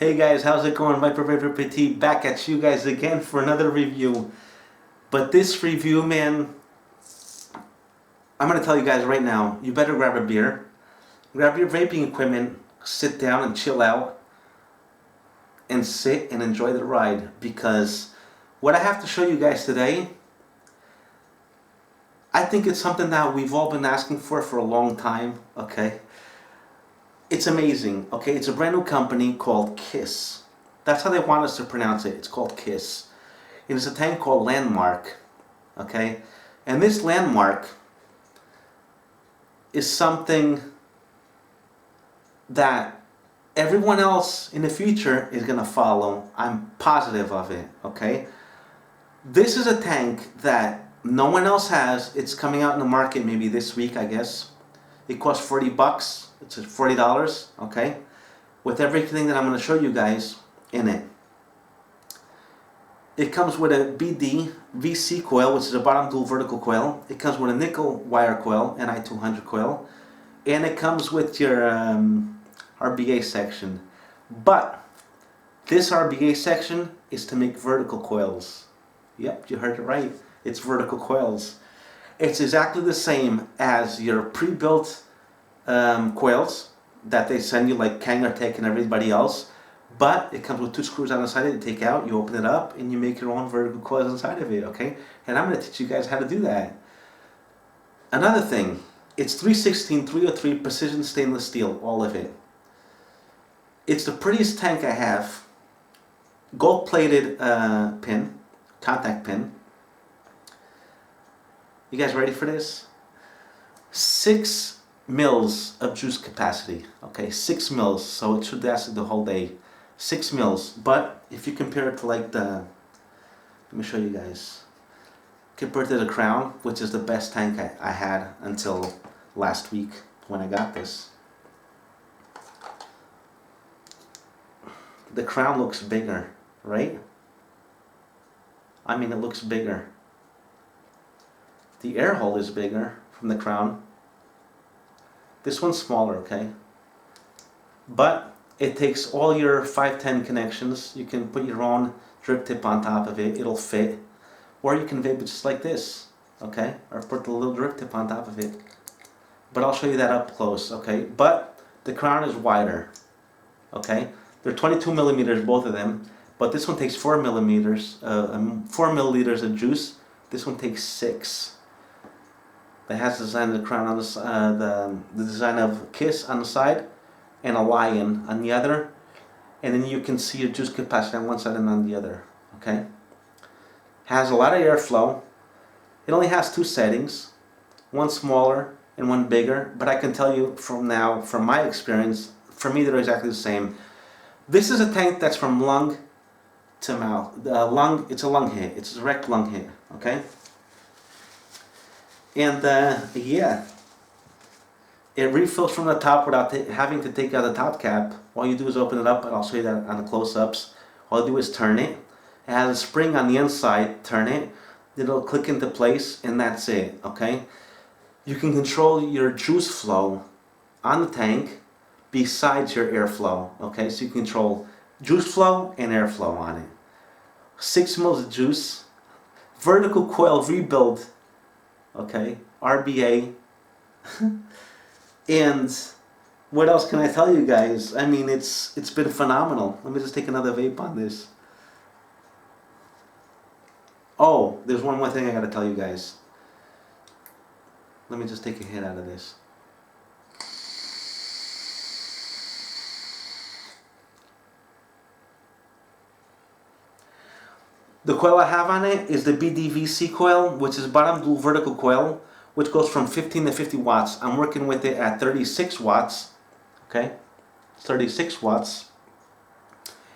Hey guys, how's it going? Vipervaporpt back at you guys again for another review. But this review, man, I'm going to tell you guys right now, you better grab a beer, grab your vaping equipment, sit down and chill out, and sit and enjoy the ride. Because what I have to show you guys today, I think it's something that we've all been asking for a long time, okay? It's amazing, okay? It's a brand new company called Kaees. That's how they want us to pronounce it. It's called Kaees. And it's a tank called Landmark, okay? And this Landmark is something that everyone else in the future is going to follow. I'm positive of it, okay? This is a tank that no one else has. It's coming out in the market maybe this week, I guess. It costs $40. It's $40, okay? With everything that I'm going to show you guys in it. It comes with a BD VC coil, which is a bottom dual vertical coil. It comes with a nickel wire coil, Ni200 coil. And it comes with your RBA section. But this RBA section is to make vertical coils. Yep, you heard it right. It's vertical coils. It's exactly the same as your pre-built coils that they send you, like Kangartech and everybody else, but it comes with 2 screws on the side that you take out, you open it up, and you make your own vertical coils inside of it, okay? And I'm going to teach you guys how to do that. Another thing, it's 316, 303 precision stainless steel, all of it. It's the prettiest tank I have. Gold-plated pin, contact pin. You guys ready for this? 6 mils of juice capacity, okay, 6 mils, so it should last the whole day. 6 mils, but if you compare it to like let me show you guys, compare it to the Crown, which is the best tank I had until last week when I got this. The Crown looks bigger, right? I mean, it looks bigger. The air hole is bigger from the Crown. This one's smaller, okay? But it takes all your 510 connections. You can put your own drip tip on top of it. It'll fit. Or you can vape it just like this, okay? Or put the little drip tip on top of it. But I'll show you that up close, okay? But the Crown is wider, okay? They're 22 millimeters, both of them. But this one takes 4 millimeters, 4 milliliters of juice. This one takes 6. It has the design of the Crown on the design of Kaees on the side, and a lion on the other, and then you can see your juice capacity on one side and on the other. Okay. Has a lot of airflow. It only has 2 settings, one smaller and one bigger. But I can tell you from my experience, for me they're exactly the same. This is a tank that's from lung to mouth. It's a lung hit. It's a direct lung hit. Okay. And yeah, it refills from the top without having to take out the top cap. All you do is open it up, and I'll show you that on the close-ups. All you do is turn it. It has a spring on the inside. Turn it. It'll click into place, and that's it. Okay. You can control your juice flow on the tank besides your airflow. Okay, so you can control juice flow and airflow on it. 6 mils of juice. Vertical coil rebuild. Okay, RBA. And what else can I tell you guys? I mean, it's been phenomenal. Let me just take another vape on this. Oh, there's one more thing I gotta tell you guys. Let me just take a hit out of this. The coil I have on it is the BDVC coil, which is bottom dual vertical coil, which goes from 15 to 50 watts. I'm working with it at 36 watts. Okay, 36 watts.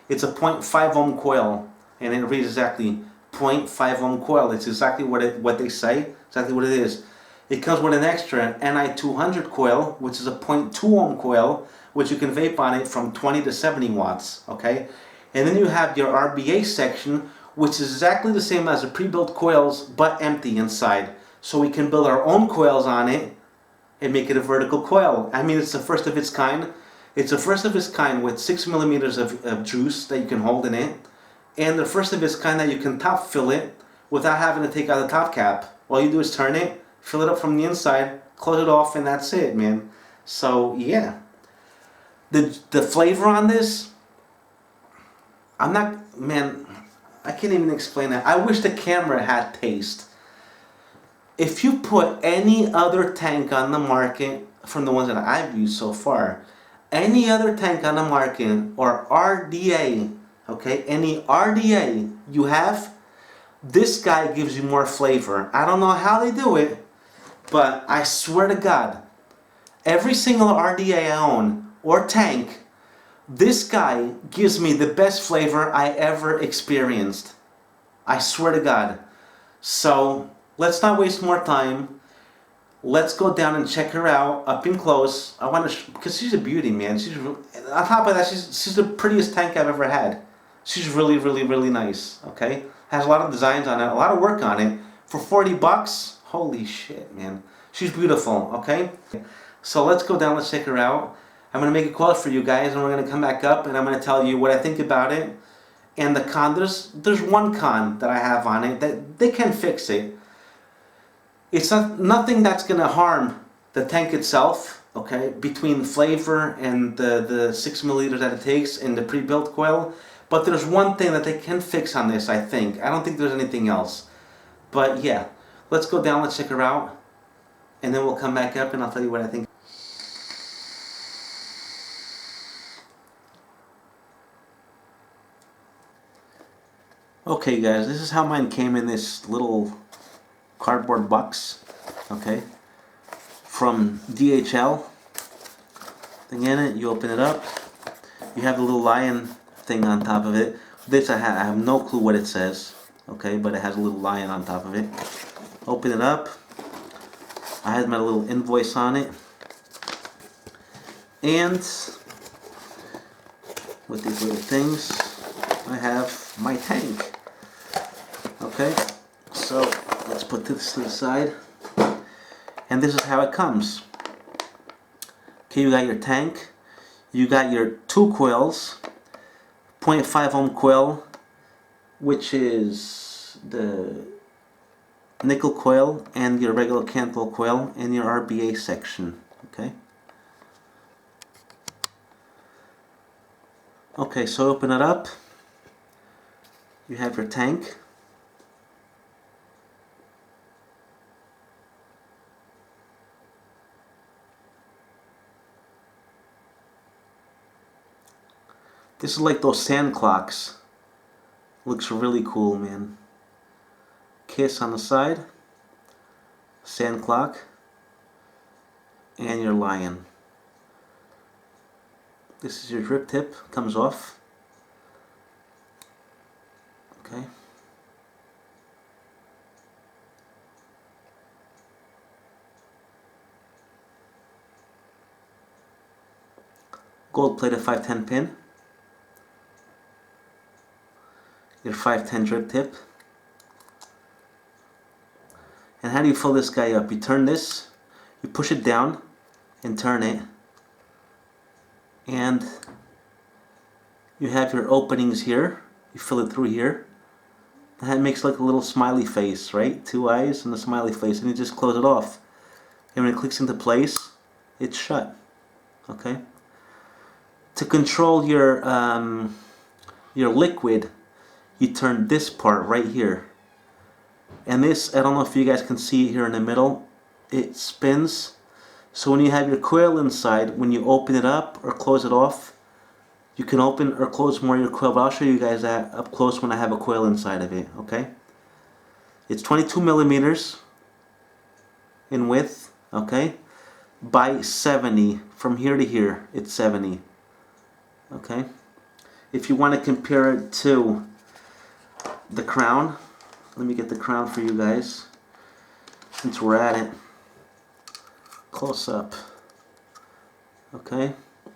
It's a 0.5 ohm coil, and it reads exactly 0.5 ohm coil. It's exactly what they say, exactly what it is. It comes with an extra Ni200 coil, which is a 0.2 ohm coil, which you can vape on it from 20 to 70 watts. Okay, and then you have your RBA section, which is exactly the same as the pre-built coils, but empty inside. So we can build our own coils on it and make it a vertical coil. I mean, it's the first of its kind. It's the first of its kind with 6 millimeters of juice that you can hold in it, and the first of its kind that you can top fill it without having to take out the top cap. All you do is turn it, fill it up from the inside, close it off, and that's it, man. So yeah, the flavor on this, I'm not, man, I can't even explain that. I wish the camera had taste. If you put any other tank on the market from the ones that I've used so far, any other tank on the market or RDA, okay, any RDA you have, this guy gives you more flavor. I don't know how they do it, but I swear to God, every single RDA I own or tank, this guy gives me the best flavor I ever experienced. I swear to God. So let's not waste more time. Let's go down and check her out up in close. I want to, because she's a beauty, man. She's on top of that, she's the prettiest tank I've ever had. She's really, really, really nice. Okay, has a lot of designs on it, a lot of work on it. For 40 bucks, holy shit, man. She's beautiful. Okay, so let's go down. Let's check her out. I'm gonna make a quote for you guys, and we're gonna come back up, and I'm gonna tell you what I think about it. And the con, there's one con that I have on it that they can fix it. It's nothing that's going to harm the tank itself, okay, between flavor and the 6 milliliters that it takes in the pre-built coil. But there's one thing that they can fix on this, I think. I don't think there's anything else. But yeah, let's go down, let's check her out, and then we'll come back up and I'll tell you what I think. Okay guys, this is how mine came in this little cardboard box, okay, from DHL thing in it. You open it up, you have the little lion thing on top of it. This I have no clue what it says, okay, but it has a little lion on top of it. Open it up, I had my little invoice on it, and with these little things I have my tank. Okay, so let's put this to the side, and this is how it comes. Okay, you got your tank, you got your two coils, 0.5 ohm coil, which is the nickel coil, and your regular Canthal coil, and your RBA section. Okay. Okay, so open it up. You have your tank. This is like those sand clocks. Looks really cool, man. Kiss on the side, sand clock, and your lion. This is your drip tip, comes off. Okay. Gold plated 510 pin. Your 510 drip tip. And how do you fill this guy up? You turn this, you push it down and turn it, and you have your openings here. You fill it through here. And that makes like a little smiley face, right? Two eyes and a smiley face, and you just close it off. And when it clicks into place, it's shut. Okay. To control your liquid, you turn this part right here, and this, I don't know if you guys can see it here in the middle, it spins. So when you have your coil inside, when you open it up or close it off, you can open or close more of your coil, but I'll show you guys that up close when I have a coil inside of it. Okay, it's 22 millimeters in width, okay, by 70 from here to here. It's 70. Okay, if you want to compare it to the crown, let me get the crown for you guys since we're at it. Close up. Okay,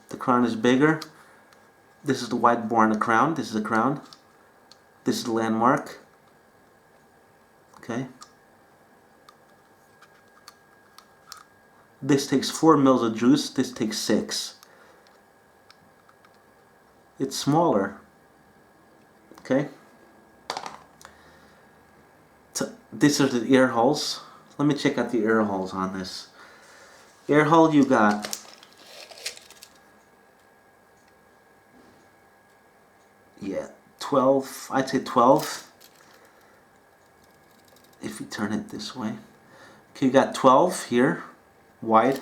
the crown is bigger. This is the wide bore on the crown. This is the crown. This is the landmark. Okay, this takes 4 mils of juice. This takes 6. it's smaller. Okay. These are the air holes. Let me check out the air holes on this. Air hole, you got yeah, 12. I'd say 12. If we turn it this way. Okay, you got 12 here, wide.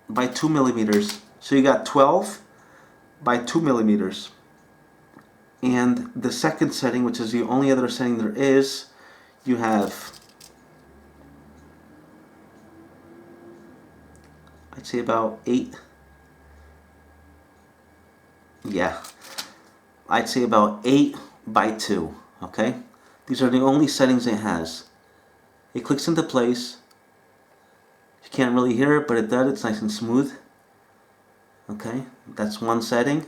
By 2 millimeters. So you got 12 by 2 millimeters. And the second setting, which is the only other setting there is, you have, I'd say about 8. Yeah, I'd say about 8 by 2. Okay, these are the only settings it has. It clicks into place. You can't really hear it, but it does. It's nice and smooth. Okay, that's one setting,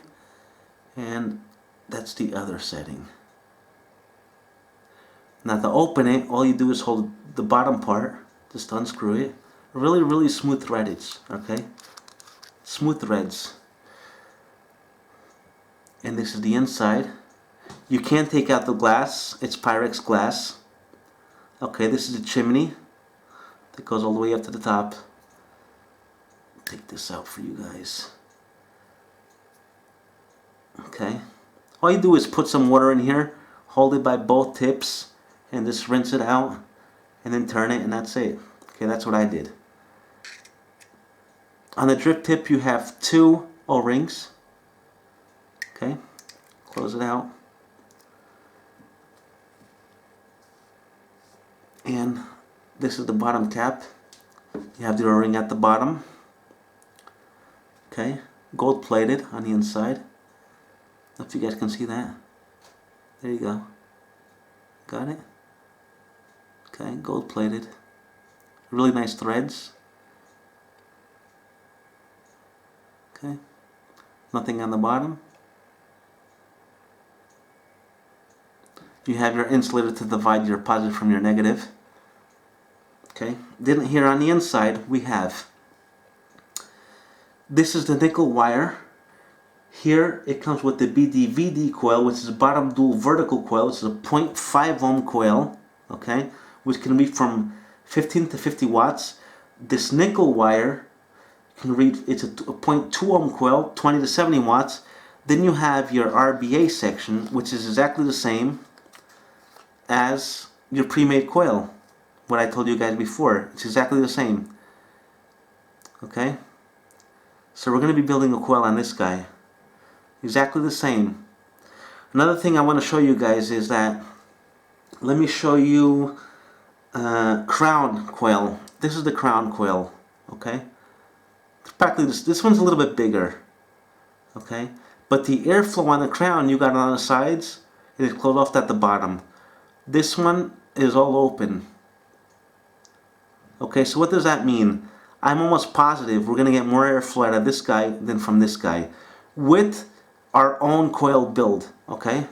and that's the other setting. Now to open it, all you do is hold the bottom part, just unscrew it. Really, really smooth threadage, okay? Smooth threads. And this is the inside. You can't take out the glass, it's Pyrex glass. Okay, this is the chimney that goes all the way up to the top. Take this out for you guys. Okay. All you do is put some water in here, hold it by both tips, and just rinse it out, and then turn it, and that's it. Okay, that's what I did. On the drip tip, you have 2 O-rings. Okay, close it out. And this is the bottom cap. You have the O-ring at the bottom. Okay, gold plated on the inside. I don't know if you guys can see that. There you go. Got it? Okay, gold plated. Really nice threads. Okay. Nothing on the bottom. You have your insulator to divide your positive from your negative. Okay. Then here on the inside we have, this is the nickel wire. Here it comes with the BD-VD coil, which is a bottom dual vertical coil. Which is a 0.5 ohm coil, okay, which can read from 15 to 50 watts. This nickel wire can read, it's a 0.2 ohm coil, 20 to 70 watts. Then you have your RBA section, which is exactly the same as your pre-made coil. What I told you guys before, it's exactly the same. Okay, so we're going to be building a coil on this guy. Exactly the same. Another thing I want to show you guys is that, let me show you crown coil. This is the crown coil, okay? Practically this one's a little bit bigger, okay? But the airflow on the crown, you got it on the sides, it is closed off at the bottom. This one is all open. Okay, so what does that mean? I'm almost positive we're going to get more airflow out of this guy than from this guy, with our own coil build, okay?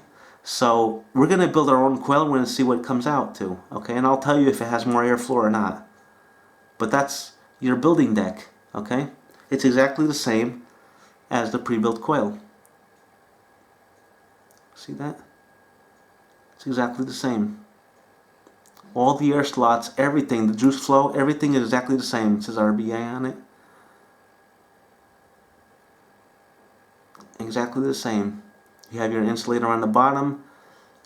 So we're going to build our own coil, we're going to see what it comes out to, okay? And I'll tell you if it has more airflow or not. But that's your building deck, okay? It's exactly the same as the pre-built coil. See that? It's exactly the same. All the air slots, everything, the juice flow, everything is exactly the same. It says RBA on it. Exactly the same. You have your insulator on the bottom,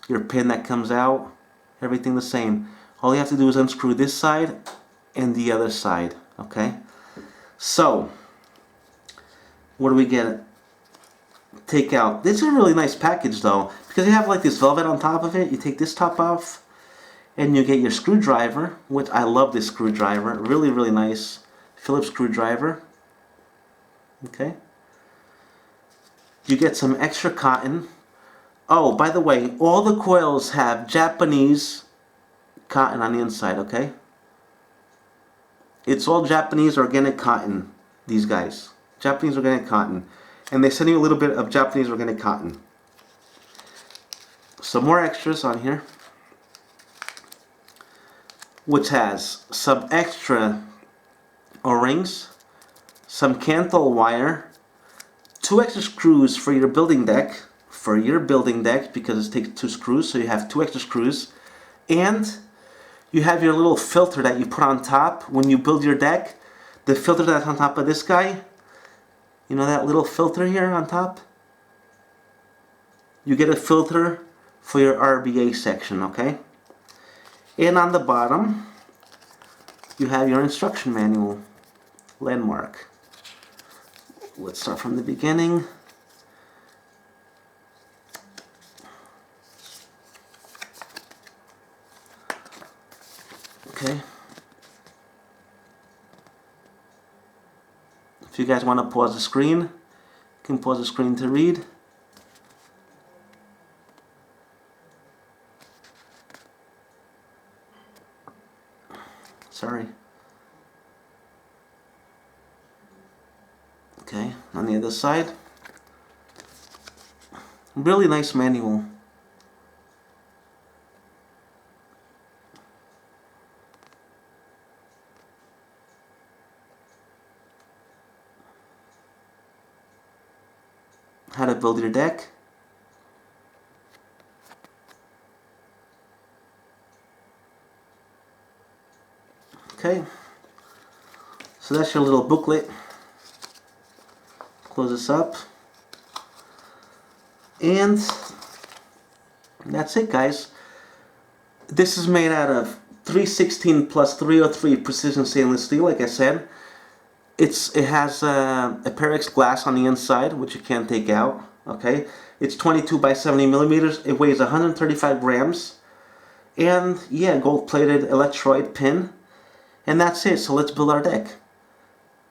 your pin that comes out, everything the same. All you have to do is unscrew this side and the other side, okay? So, what do we get? Take out. This is a really nice package though, because you have like this velvet on top of it. You take this top off, and you get your screwdriver, which I love this screwdriver. Really, really nice Phillips screwdriver. Okay. You get some extra cotton. Oh, by the way, all the coils have Japanese cotton on the inside, okay? It's all Japanese organic cotton, these guys. Japanese organic cotton. And they send you a little bit of Japanese organic cotton. Some more extras on here, which has some extra O-rings, some Cantle wire, 2 extra screws for your building deck, because it takes 2 screws, so you have 2 extra screws, and you have your little filter that you put on top when you build your deck. The filter that's on top of this guy, you know that little filter here on top? You get a filter for your RBA section, okay? And on the bottom, you have your instruction manual, landmark. Let's start from the beginning. Okay. If you guys want to pause the screen, you can pause the screen to read. Sorry. Okay, on the other side. Really nice manual. How to build your deck. Okay, so that's your little booklet. Close this up. And that's it, guys. This is made out of 316 plus 303 precision stainless steel, like I said. It has a Pyrex glass on the inside, which you can't take out. Okay, it's 22 by 70 millimeters. It weighs 135 grams. And yeah, gold-plated electrolyte pin. And that's it. So let's build our deck.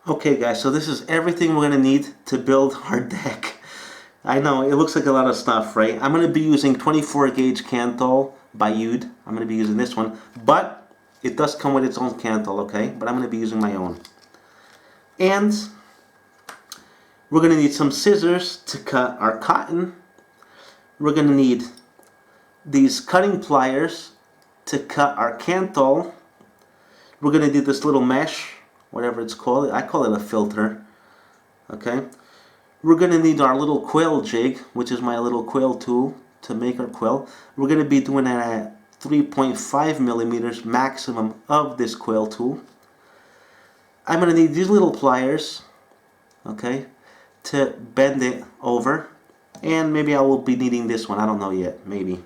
Okay, guys. So this is everything we're gonna need to build our deck. I know it looks like a lot of stuff, right? I'm gonna be using 24 gauge Cantle by Ude. I'm gonna be using this one, but it does come with its own Cantle, okay? But I'm gonna be using my own. And we're going to need some scissors to cut our cotton. We're going to need these cutting pliers to cut our Cantle. We're going to do this little mesh, whatever it's called. I call it a filter. Okay. We're going to need our little quill jig, which is my little quill tool to make our quill. We're going to be doing it at 3.5 millimeters maximum of this quill tool. I'm going to need these little pliers, okay, to bend it over, and maybe I will be needing this one, I don't know yet, maybe.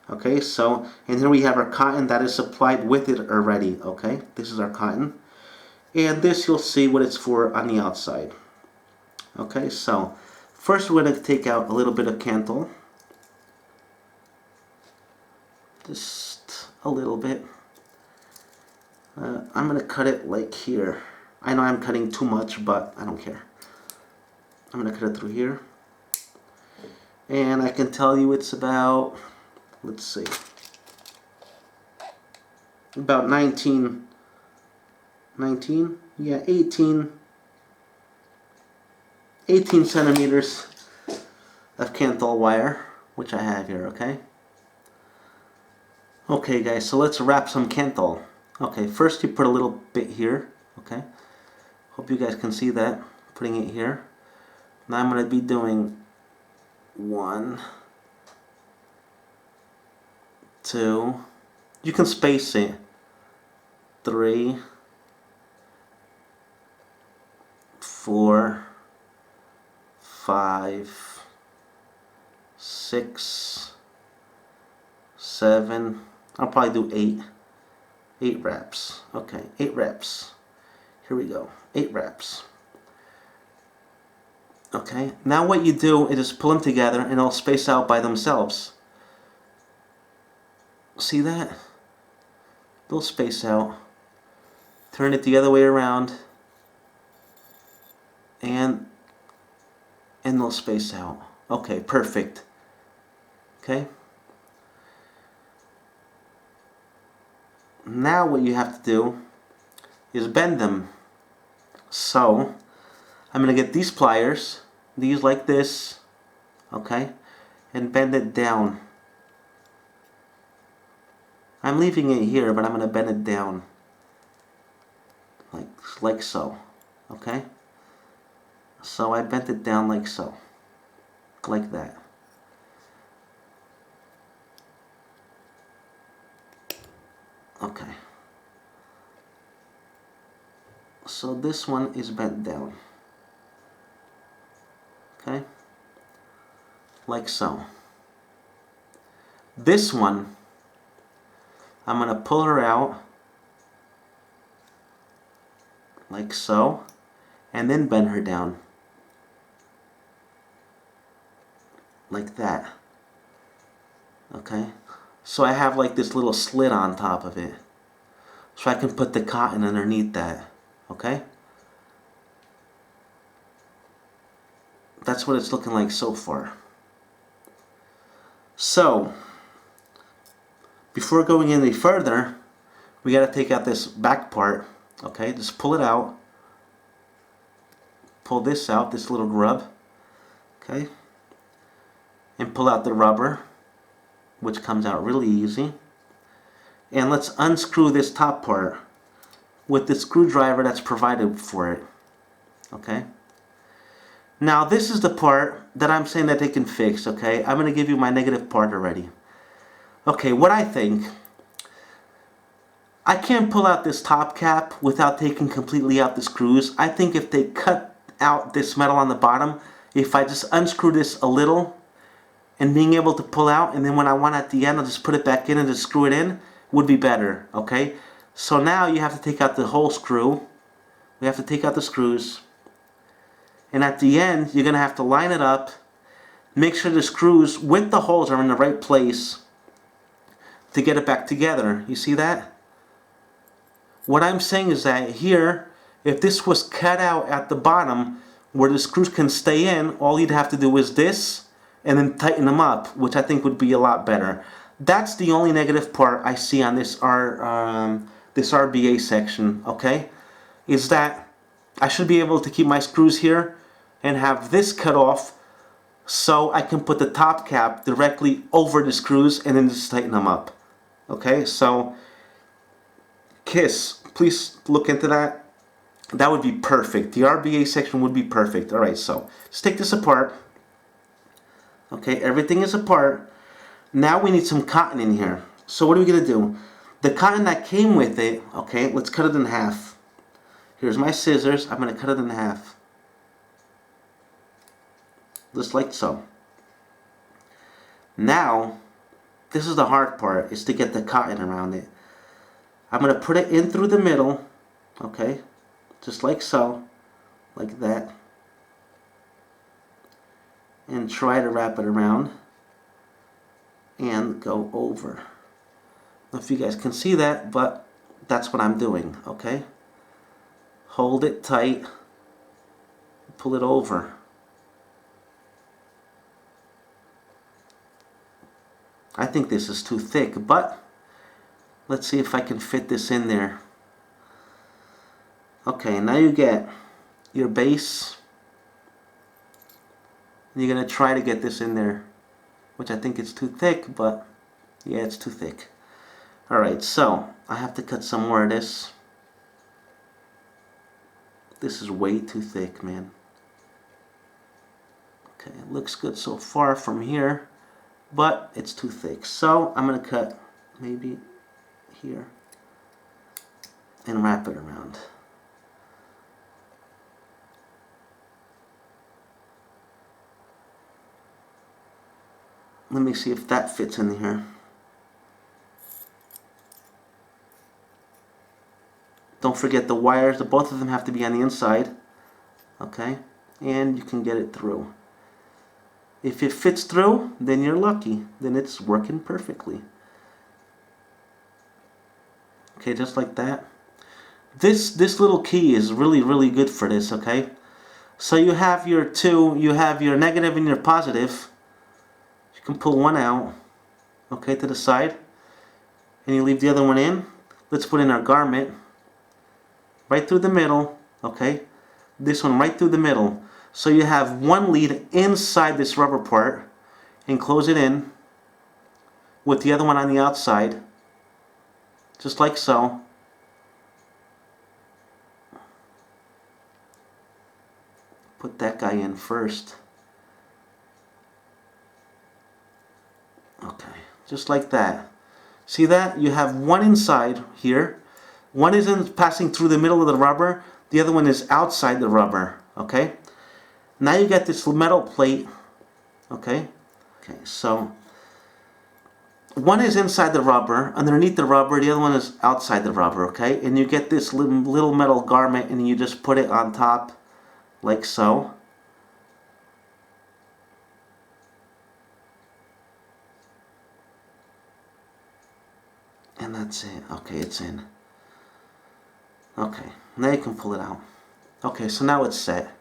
Okay, so, and here we have our cotton that is supplied with it already, okay, this is our cotton, and this you'll see what it's for on the outside. Okay, so, first we're going to take out a little bit of Cantle, just a little bit. I'm going to cut it like here. I know I'm cutting too much, but I don't care. I'm going to cut it through here. And I can tell you it's about, let's see, about 18 centimeters of Cantle wire, which I have here, okay? Okay, guys, so let's wrap some Cantle. Okay, first you put a little bit here, okay? Hope you guys can see that, putting it here. Now I'm going to be doing 1, 2, you can space it, 3, 4, 5, 6, 7, I'll probably do 8. 8 wraps. Okay, 8 wraps. Here we go. 8 wraps. Okay, now what you do is just pull them together and they'll space out by themselves. See that? They'll space out. Turn it the other way around. And they'll space out. Okay, perfect. Okay? Now what you have to do is bend them. So I'm going to get these pliers, these like this, okay, and bend it down. I'm leaving it here, but I'm going to bend it down like so, okay? So I bent it down like so, like that. Okay. So this one is bent down. Okay? Like so. This one, I'm going to pull her out like so, and then bend her down like that. Okay? So I have like this little slit on top of it, so I can put the cotton underneath that. Okay? That's what it's looking like so far. So, before going any further, we got to take out this back part. Okay, just pull it out. Pull this out, this little grub. Okay, and pull out the rubber, which comes out really easy. And let's unscrew this top part with the screwdriver that's provided for it. Okay. Now this is the part that I'm saying that they can fix. Okay, I'm going to give you my negative part already. Okay, what I think, I can't pull out this top cap without taking completely out the screws. I think if they cut out this metal on the bottom, if I just unscrew this a little and being able to pull out, and then when I want at the end I'll just put it back in and just screw it in, would be better. Okay, so now you have to take out the whole screw. We have to take out the screws, and at the end you're gonna have to line it up, make sure the screws with the holes are in the right place to get it back together. You see that? What I'm saying is that here, if this was cut out at the bottom where the screws can stay in, all you'd have to do is this and then tighten them up, which I think would be a lot better. That's the only negative part I see on this this RBA section, okay? Is that I should be able to keep my screws here and have this cut off so I can put the top cap directly over the screws and then just tighten them up. Okay, so Kaees, please look into that. That would be perfect. The RBA section would be perfect. Alright, so let's take this apart. Okay, everything is apart. Now we need some cotton in here. So what are we going to do? The cotton that came with it, okay, let's cut it in half. Here's my scissors. I'm going to cut it in half. Just like so. Now, this is the hard part, is to get the cotton around it. I'm going to put it in through the middle, okay, just like so, like that, and try to wrap it around and go over. I don't know if you guys can see that, but that's what I'm doing, okay? Hold it tight, pull it over. I think this is too thick, but let's see if I can fit this in there. Okay, now you get your base. You're going to try to get this in there, which I think it's too thick, but yeah, it's too thick. Alright, so I have to cut some more of this. This is way too thick, man. Okay, it looks good so far from here, but it's too thick. So I'm going to cut maybe here and wrap it around. Let me see if that fits in here. Don't forget the wires, both of them have to be on the inside. Okay? And you can get it through. If it fits through, then you're lucky. Then it's working perfectly. Okay, just like that. This little key is really good for this, okay? So you have your two, you have your negative and your positive. You can pull one out, okay, to the side. And you leave the other one in. Let's put in our garment. Right through the middle, okay? This one right through the middle. So you have one lead inside this rubber part and close it in with the other one on the outside. Just like so. put that guy in first. Okay, just like that. See that? You have one inside here. One is passing through the middle of the rubber. The other one is outside the rubber. Okay? Now you get this metal plate. Okay? Okay, so one is inside the rubber, underneath the rubber. The other one is outside the rubber. Okay? And you get this little metal garment and you just put it on top like so. And that's it. Okay, it's in. Okay, now you can pull it out. Okay, so now it's set.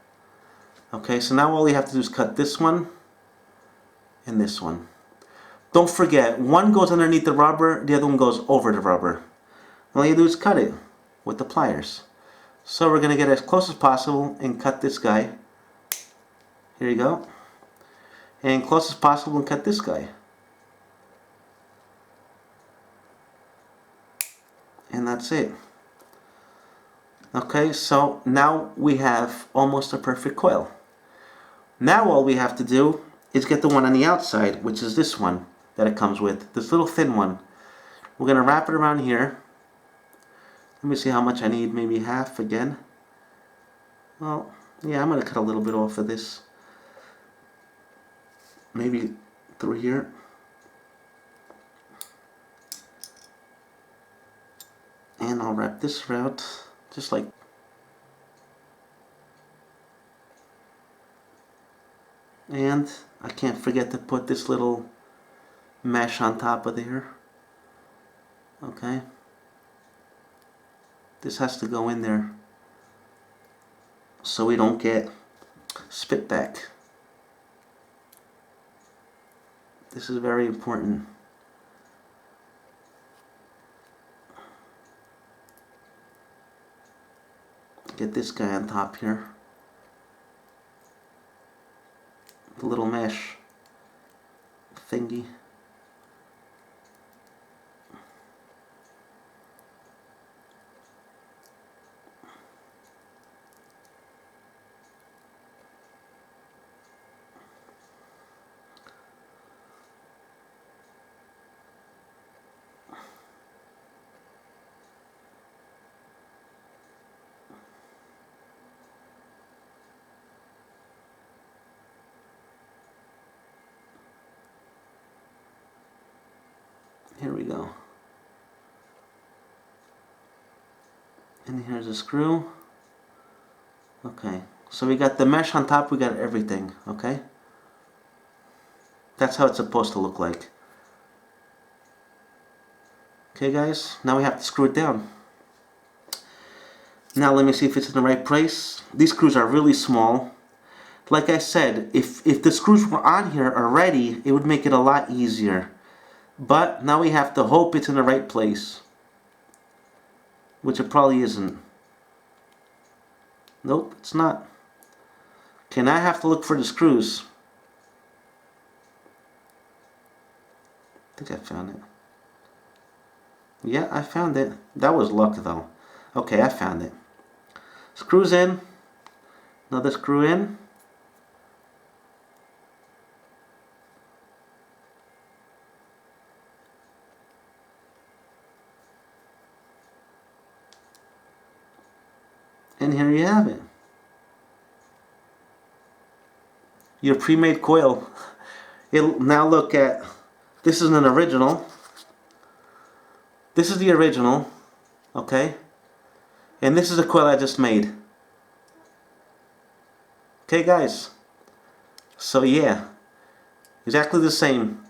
Okay, so now all you have to do is cut this one and this one. Don't forget, one goes underneath the rubber, the other one goes over the rubber. All you do is cut it with the pliers. So we're going to get as close as possible and cut this guy. Here you go. And close as possible and cut this guy. And that's it. Okay, so now we have almost a perfect coil. Now all we have to do is get the one on the outside, which is this one that it comes with, this little thin one. We're going to wrap it around here. Let me see how much I need, maybe half again. Well, yeah, I'm going to cut a little bit off of this. Maybe through here. And I'll wrap this around, just like. And I can't forget to put this little mesh on top of there. Okay. This has to go in there so we don't get spit back. This is very important. Get this guy on top here. The little mesh thingy. Here we go. And here's a screw. Okay, so we got the mesh on top, we got everything, okay? That's how it's supposed to look like. Okay guys, now we have to screw it down. Now let me see if it's in the right place. These screws are really small. Like I said, if the screws were on here already, it would make it a lot easier. But now we have to hope it's in the right place, which it probably isn't. Nope, it's not. Okay, now I have to look for the screws. I think I found it. Yeah, I found it. That was luck though. Okay, I found it. Screws in. Another screw in. And here you have it. Your pre-made coil. It'll now look at, this is an original. This is the original, okay? And this is the coil I just made. Okay guys, so yeah, exactly the same.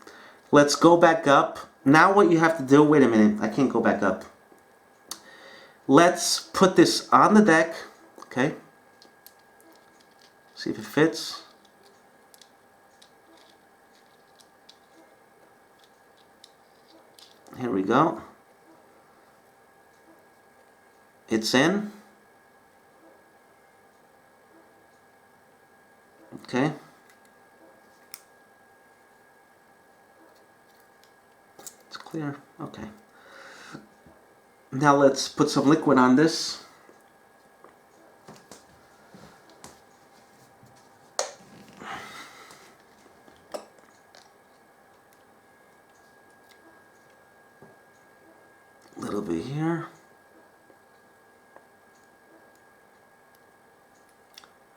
Let's go back up. Now what you have to do, wait a minute, I can't go back up. Let's put this on the deck, okay? See if it fits. Here we go. It's in. Okay. It's clear. Okay. Now let's put some liquid on this. little bit here.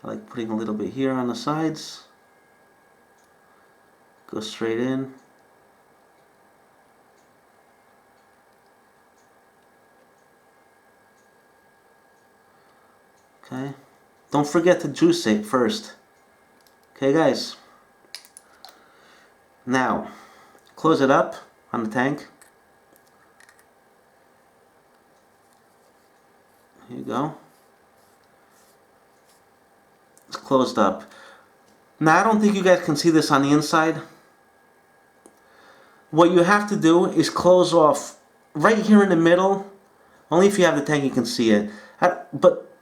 I like putting a little bit here on the sides. Go straight in. Okay. Don't forget to juice it first. Okay, guys. Now, close it up on the tank. Here you go. It's closed up. Now, I don't think you guys can see this on the inside. What you have to do is close off right here in the middle. Only if you have the tank you can see it. But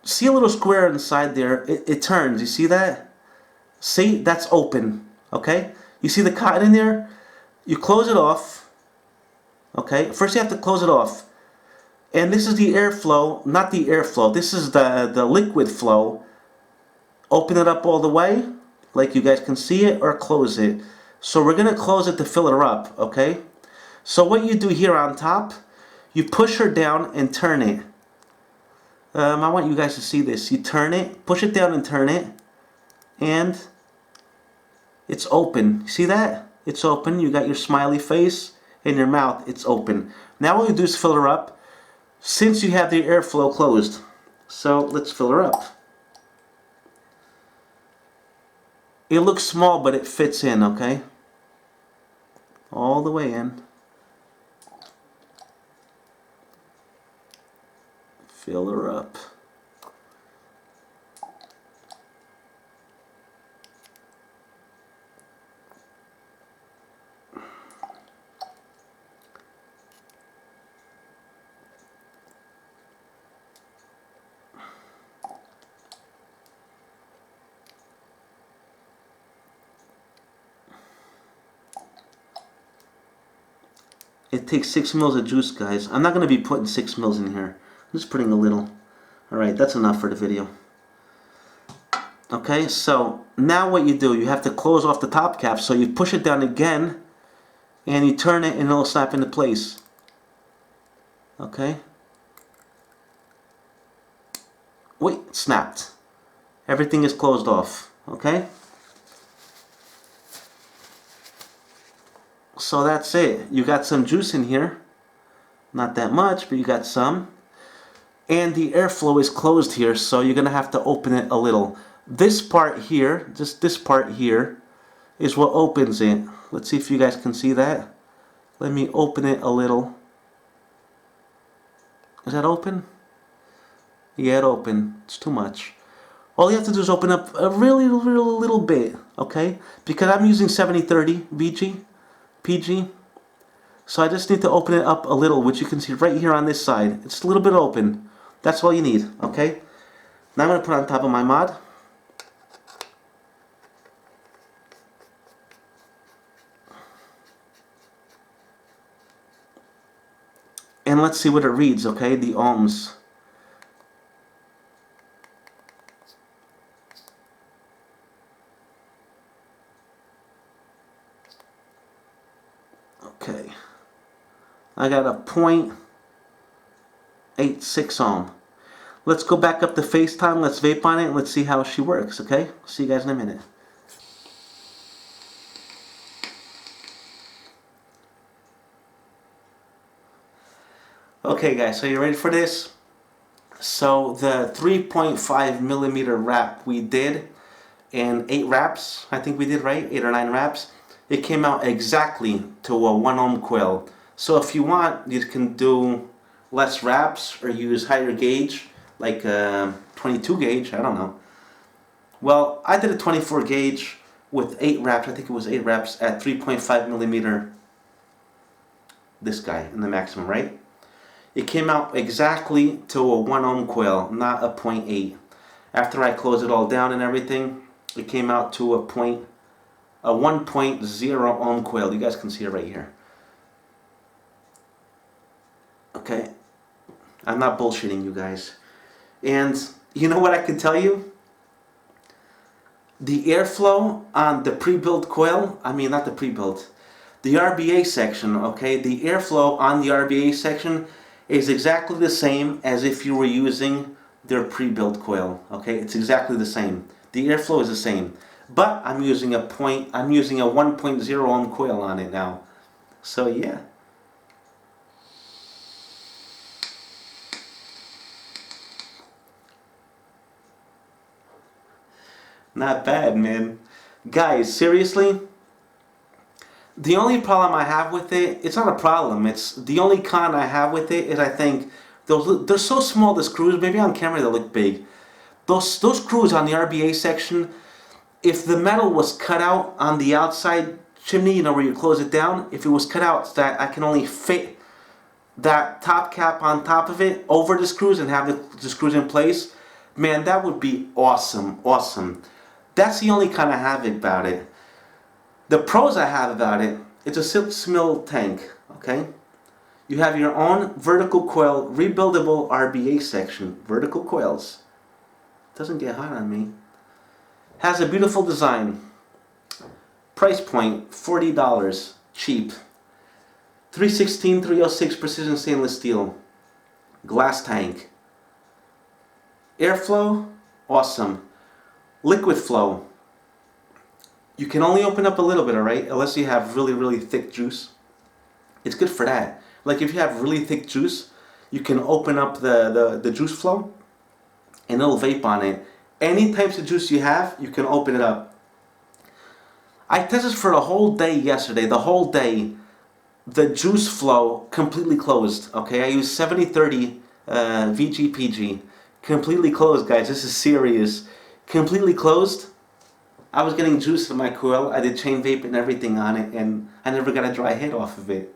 see a little square inside there? It turns. You see that? See? That's open. Okay? You see the cotton in there? You close it off. Okay? First you have to close it off. And this is the airflow, not the airflow. This is the liquid flow. Open it up all the way, like you guys can see it, or close it. So we're going to close it to fill her up, okay? So what you do here on top, you push her down and turn it. I want you guys to see this. You turn it, push it down and turn it, and it's open. You see that? It's open. You got your smiley face and your mouth. It's open. Now what you do is fill her up, since you have the airflow closed. So let's fill her up. It looks small, but it fits in, okay? All the way in. Fill her up. It takes 6 mils of juice, guys. I'm not going to be putting 6 mils in here. I'm just putting a little. Alright, that's enough for the video. Okay, so now what you do, you have to close off the top cap. So you push it down again, and you turn it, and it'll snap into place. Okay. Wait, snapped. Everything is closed off. Okay. So that's it. You got some juice in here. Not that much, but you got some. And the airflow is closed here, so you're going to have to open it a little. This part here, just this part here, is what opens it. Let's see if you guys can see that. Let me open it a little. Is that open? Yeah, it opened. It's too much. All you have to do is open up a really little bit, okay? Because I'm using 7030 PG. So I just need to open it up a little, which you can see right here on this side. It's a little bit open. That's all you need, okay? Now I'm going to put it on top of my mod. And let's see what it reads, okay? The ohms. Okay. I got a 0.86 ohm. Let's go back up to FaceTime. Let's vape on it and let's see how she works, okay? See you guys in a minute. Okay guys, so you ready for this? So the 3.5 millimeter wrap we did in 8 wraps, I think we did, right? 8 or 9 wraps. It came out exactly to a 1 ohm coil. So if you want, you can do less wraps or use higher gauge, like 22 gauge, I don't know. Well, I did a 24 gauge with 8 wraps, I think it was 8 wraps at 3.5 millimeter. This guy in the maximum, right? It came out exactly to a 1 ohm coil, not a 0.8. After I closed it all down and everything, it came out to a 1.0 ohm coil. You guys can see it right here. Okay, I'm not bullshitting you guys. And you know what I can tell you? The airflow on the pre-built coil, I mean not the pre-built, The RBA section, okay, the airflow on the RBA section is exactly the same as if you were using their pre-built coil, okay? It's exactly the same. The airflow is the same. But I'm using a 1.0 ohm coil on it now. So yeah. Not bad, man. Guys, seriously, the only problem I have with it, it's not a problem, it's the only con I have with it is I think they're so small, the screws, maybe on camera they look big. Those screws on the RBA section, if the metal was cut out on the outside chimney, you know, where you close it down, if it was cut out so that I can only fit that top cap on top of it over the screws and have the screws in place, man, that would be awesome, awesome. That's the only kind I have about it. The pros I have about it, it's a 6mm tank, okay? You have your own vertical coil, rebuildable RBA section, vertical coils. Doesn't get hot on me. Has a beautiful design. Price point, $40, cheap. 316, 306 precision stainless steel. Glass tank. Airflow, awesome. Liquid flow. You can only open up a little bit, alright? Unless you have really, really thick juice. It's good for that. Like if you have really thick juice, you can open up the juice flow and it'll vape on it. Any types of juice you have, you can open it up. I tested for a whole day yesterday, the whole day. The juice flow completely closed, okay? I used 7030 VGPG. Completely closed, guys, this is serious. Completely closed. I was getting juice in my coil, I did chain vape and everything on it, and I never got a dry hit off of it.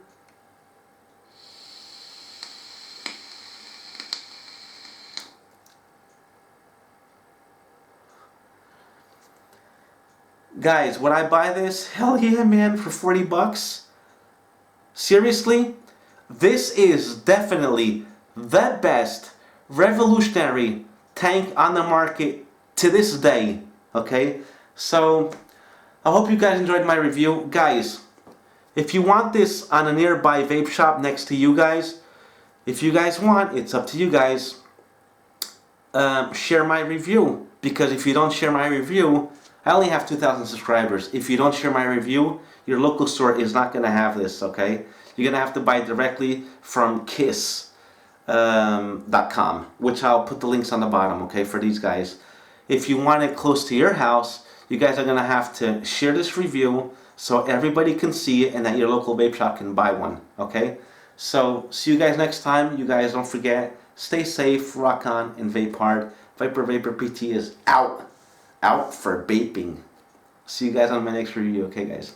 Guys, would I buy this? Hell yeah, man, for 40 bucks. Seriously, this is definitely the best revolutionary tank on the market to this day, okay? So, I hope you guys enjoyed my review. Guys, if you want this on a nearby vape shop next to you guys, if you guys want, it's up to you guys. Share my review, because if you don't share my review, I only have 2,000 subscribers. If you don't share my review, your local store is not going to have this, okay? You're going to have to buy directly from Kaees.com, which I'll put the links on the bottom, okay, for these guys. If you want it close to your house, you guys are going to have to share this review so everybody can see it and that your local vape shop can buy one, okay? So, see you guys next time. You guys don't forget, stay safe, rock on, and vape hard. Vipervaporpt is out. Out for vaping. See you guys on my next review, okay guys?